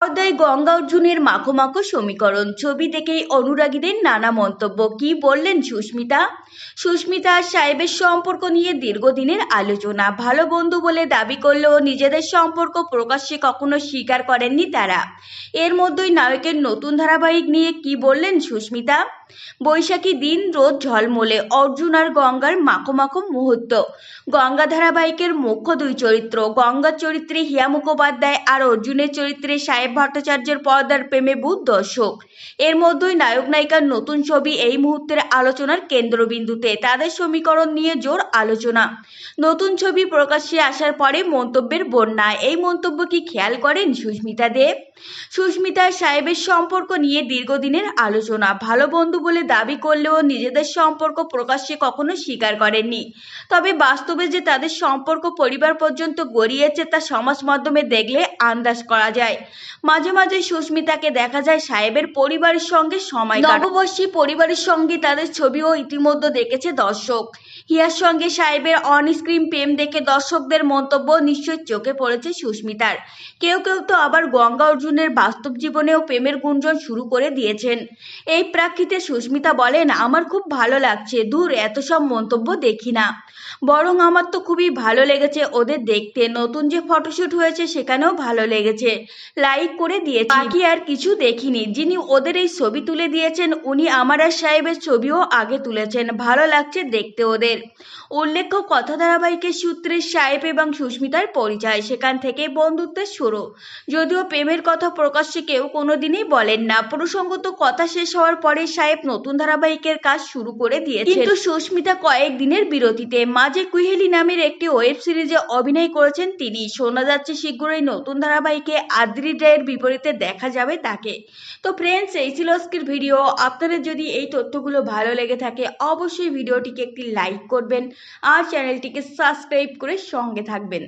অধ্যায় গঙ্গা অর্জুনের মাখো মাখো সমীকরণ ছবি দেখেই অনুরাগীদের নানা মন্তব্য। কি বললেন সুস্মিতা? সুস্মিতা আর সাহেবের সম্পর্ক নিয়ে দীর্ঘদিনের আলোচনা। ভালো বন্ধু বলে দাবি করলেও নিজেদের সম্পর্ক প্রকাশ্যে কখনো স্বীকার করেননি তারা। এর মধ্যেই নায়কের নতুন ধারাবাহিক নিয়ে কি বললেন সুস্মিতা? বৈশাখী দিন রোদ ঝলমলে, অর্জুন আর গঙ্গার মাখো মাখো মুহূর্ত। গঙ্গা ধারাবাহিকের মুখ্য দুই চরিত্র, গঙ্গার চরিত্রে হিয়া মুখোপাধ্যায় আর অর্জুনের চরিত্রে সাহেব ভট্টাচার্যের পর্দার প্রেমে বুধ দর্শক। এর মধ্যেই নায়ক নায়িকার নতুন ছবি এই মুহূর্তের আলোচনার কেন্দ্রবিন্দুতে। তাদের সমীকরণ নিয়ে জোর আলোচনা। নতুন ছবি প্রকাশ্যে আসার পরে মন্তব্যের বন্যা। এই মন্তব্য কি খেয়াল করেন সুস্মিতা দেব? সুস্মিতা আর সাহেবের সম্পর্ক নিয়ে দীর্ঘদিনের আলোচনা। ভালো বন্ধু বলে দাবি করলেও নিজেদের সম্পর্ক প্রকাশ্যে কখনো স্বীকার করেননি। তবে বাস্তবে যে তাদের সম্পর্ক পরিবার পর্যন্ত গড়িয়েছে তা সমাজ মাধ্যমে দেখলে আন্দাজ করা যায়। মাঝে মাঝে সুস্মিতাকে দেখা যায় সাহেবের পরিবারের সঙ্গে সময় নববর্ষী পরিবারের সঙ্গে তাদের ছবিও ইতিমধ্যে দেখেছে দর্শক। হিয়ার সঙ্গে সাহেবের অনস্ক্রিন প্রেম দেখে দর্শকদের মন্তব্য নিশ্চয়ই চোখে পড়েছে সুস্মিতার। কেউ কেউ তো আবার গঙ্গা অর্জুনের বাস্তব জীবনেও প্রেমের গুঞ্জন শুরু করে দিয়েছেন। এই প্রেক্ষিতে সুস্মিতা বলেন, আমার খুব ভালো লাগছে, দূর এত সব মন্তব্য দেখি না, বরং আমার তো খুবই ভালো লেগেছে ওদের দেখতে। নতুন যে ফটোশুট হয়েছে সেখানেও ভালো লেগেছে, লাইক করে দিয়েছি, বাকি আর কিছু দেখিনি। যিনি ওদের এই ছবি তুলে দিয়েছেন উনি আমার আর সাহেবের ছবিও আগে তুলেছেন, ভালো লাগছে দেখতে ওদের। উল্লেখ্য, কথা ধারাবাহিকের সূত্রে সাহেব এবং সুস্মিতার পরিচয়, সেখান থেকে বন্ধুত্বের শুরু। যদিও প্রেমের কথা প্রকাশ্যে কেউ কোনোদিনই বলেন না। প্রসঙ্গত, কথা শেষ হওয়ার পরে সাহেব নতুন ধারাবাহিকের কাজ শুরু করে দিয়েছেন, কিন্তু সুস্মিতা কয়েক দিনের বিরতিতে। মাঝে কুহেলি নামের একটি ওয়েব সিরিজে অভিনয় করেছেন তিনি। শোনা যাচ্ছে শীঘ্রই নতুন ধারাবাহিকে আদ্রি রায়ের বিপরীতে দেখা যাবে তাকে। তো ফ্রেন্ডস, এই ছিল আজকের ভিডিও। আপনাদের যদি এই তথ্যগুলো ভালো লেগে থাকে অবশ্যই ভিডিওটিকে একটি লাইক করবেন আর চ্যানেলটিকে সাবস্ক্রাইব করে সঙ্গে থাকবেন।